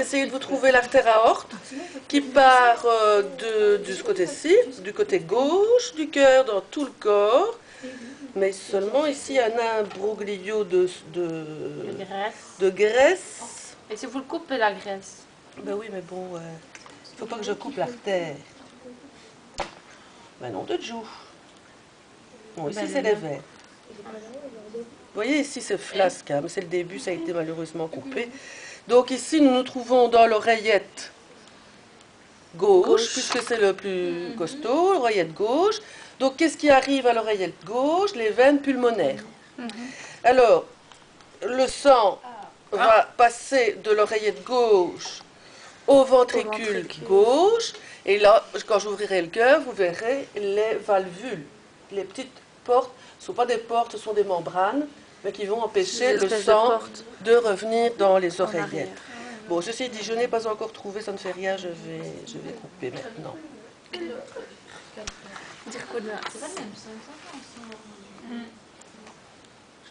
essayez de vous trouver l'artère aorte qui part de ce côté-ci, du côté gauche du cœur, dans tout le corps. Mais seulement ici, il y a un imbroglio de graisse. Et si vous le coupez la graisse? Ben oui, mais bon, il faut pas que je coupe l'artère. Ben non, de joue. Bon, ici, c'est les veines. Vous voyez, ici, c'est flasque, hein, mais c'est le début, ça a été malheureusement coupé. Donc ici, nous nous trouvons dans l'oreillette gauche, puisque c'est le plus costaud, l'oreillette gauche. Donc, qu'est-ce qui arrive à l'oreillette gauche? Les veines pulmonaires. Alors, le sang va passer de l'oreillette gauche au ventricule gauche. Et là, quand j'ouvrirai le cœur, vous verrez les valvules. Les petites portes, ce ne sont pas des portes, ce sont des membranes, mais qui vont empêcher le sang de revenir dans les oreillettes. Bon, ceci dit, je n'ai pas encore trouvé, ça ne fait rien, je vais couper maintenant. Je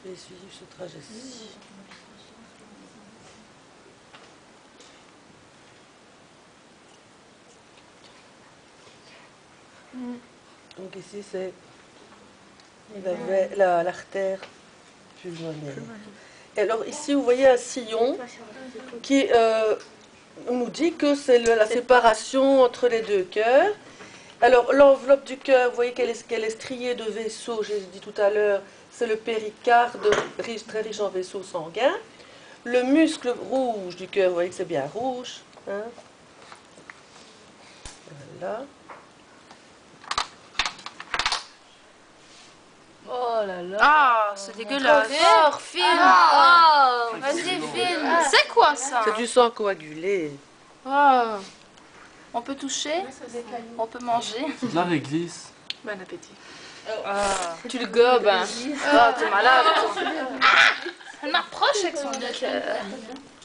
vais suivre ce trajet-ci. Donc ici, c'est l'artère pulmonaire. Et alors ici, vous voyez un sillon qui nous dit que c'est la séparation entre les deux cœurs. Alors l'enveloppe du cœur, vous voyez qu'elle est striée de vaisseaux, j'ai dit tout à l'heure, c'est le péricarde, très riche en vaisseaux sanguins. Le muscle rouge du cœur, vous voyez que c'est bien rouge. Hein? Voilà. Oh là là. Ah, c'est dégueulasse. Fort, filme. Oh, vas-y, filme. C'est quoi ça? C'est du sang coagulé. Oh. On peut toucher? On peut manger? C'est de la réglisse. Bon appétit. Ah. Tu le gobes, hein? Ah, t'es malade, toi. Elle m'approche avec son cœur.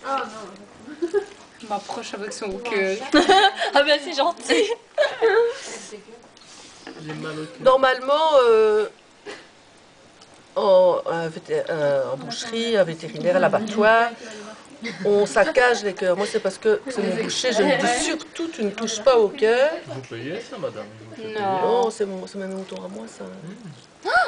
Oh non. Elle m'approche avec son cœur. Ah ben c'est gentil. J'ai mal au cœur. Normalement, en boucherie, un vétérinaire, à l'abattoir, on saccage les cœurs. Moi, c'est parce que c'est mon boucher. Je me dis surtout, tu ne touches pas au cœur. Vous payez ça, madame? Non. Non, c'est mes moutons à moi, ça.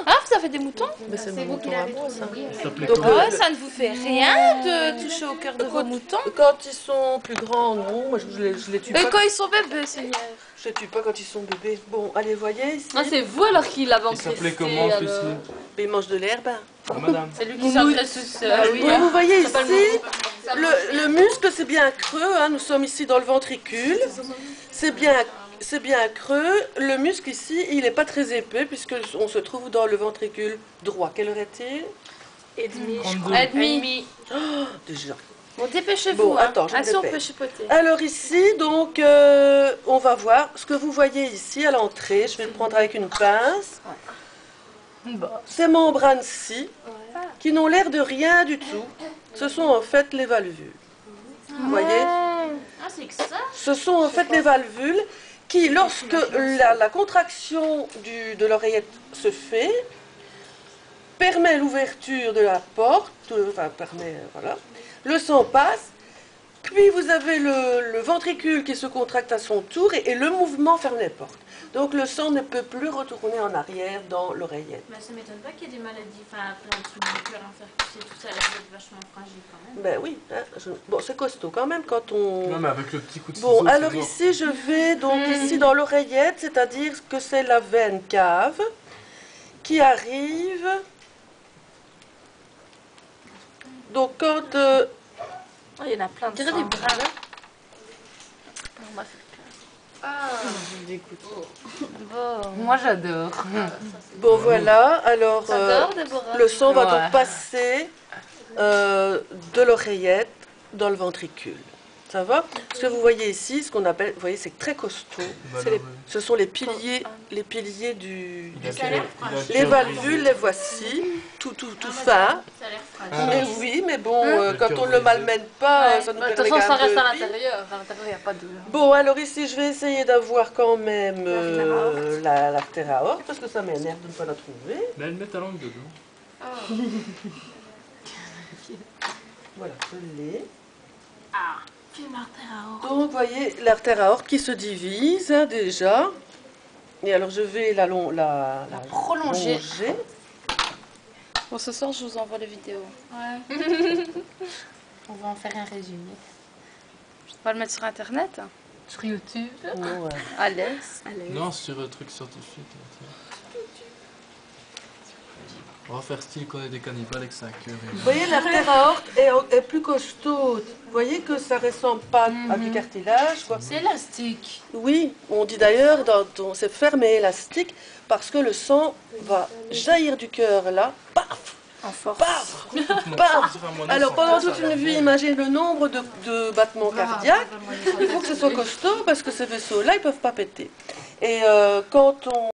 Ah, vous avez des moutons? Mais c'est mes moutons à moi, ça. Ça s'appelait Donc, comment? Oh, ça ne vous fait rien de toucher au cœur de vos moutons? Quand ils sont plus grands, non. Moi, je les tue Et pas. quand ils sont bébés, Seigneur? Je les tue pas quand ils sont bébés. Bon, allez, voyez ici. Ah c'est vous alors qui l'avez Il s'appelait comment, alors. celui-ci? Ils mangent de l'herbe. Hein. Ah, madame. C'est lui qui s'adresse tout seul. Ah oui. Oui, vous voyez Ça s'appelle ici, le muscle, c'est bien creux. Hein. Nous sommes ici dans le ventricule. C'est bien creux. Le muscle ici, il n'est pas très épais puisqu'on se trouve dans le ventricule droit. Quelle heure est-il? Et demi, je 32. crois. Et demi. Déjà. Bon, dépêchez-vous. Bon, attends, je me si on dépêche. peut chipoter. Alors ici, donc, on va voir ce que vous voyez ici à l'entrée. Je vais le prendre avec une pince. Ces membranes-ci, qui n'ont l'air de rien du tout, ce sont en fait les valvules. Vous voyez? Ah, c'est que ça? Ce sont en fait les valvules qui, lorsque la contraction de l'oreillette se fait, permet l'ouverture de la porte, voilà, le sang passe, puis vous avez le ventricule qui se contracte à son tour et le mouvement ferme les portes. Donc le sang ne peut plus retourner en arrière dans l'oreillette. Bah, ça m'étonne pas qu'il y ait des maladies, enfin plein de trucs du cœur infarctus et tout ça, ça doit être vachement fragile quand même. Ben oui, hein, bon c'est costaud quand même quand on... Non, mais avec le petit coup de ciseau. Bon, c'est alors mort. ici je vais donc ici dans l'oreillette, c'est-à-dire que c'est la veine cave qui arrive. Donc quand... Oh, il y en a plein de dirait ça. des bras. On m'a fait Moi, j'adore. bon voilà, alors J'adore, Déborah. le sang va Ouais. donc passer de l'oreillette dans le ventricule. Ça va? Ce que vous voyez ici, ce qu'on appelle, vous voyez, c'est très costaud. C'est ce sont les piliers du cœur. Les valvules, les voici, tout fin. Ça a l'air fragile. Ah. Mais oui, mais bon, Le quand cœur on ne le brisé. malmène pas, ça nous De toute permet façon, ça quand même reste à de vivre. l'intérieur. À l'intérieur, il n'y a pas de. Bon, alors ici, je vais essayer d'avoir quand même l'artère aorte, parce que ça m'énerve de ne pas la trouver. Mais elle met ta langue dedans. Voilà, je l'ai. Film artère aorte. Donc, vous voyez, l'artère aorte qui se divise hein, déjà. Et alors, je vais la prolonger. longer. Bon, ce soir, je vous envoie les vidéos. Ouais. On va en faire un résumé. On va le mettre sur Internet. Sur YouTube. Ouais. À l'aise. Non, sur un truc scientifique. On va faire style qu'on est des cannibales avec 5 cœurs. Vous voyez, l'artère aorte est plus costaude. Vous voyez que ça ne ressemble pas à du cartilage. Quoi. C'est élastique. Oui, on dit d'ailleurs, c'est fermé élastique, parce que le sang va jaillir du cœur là, paf, En force. paf, paf. Alors pendant toute une vie, imagine le nombre de battements cardiaques. Il faut que ce soit costaud, parce que ces vaisseaux-là, ils ne peuvent pas péter. Et quand on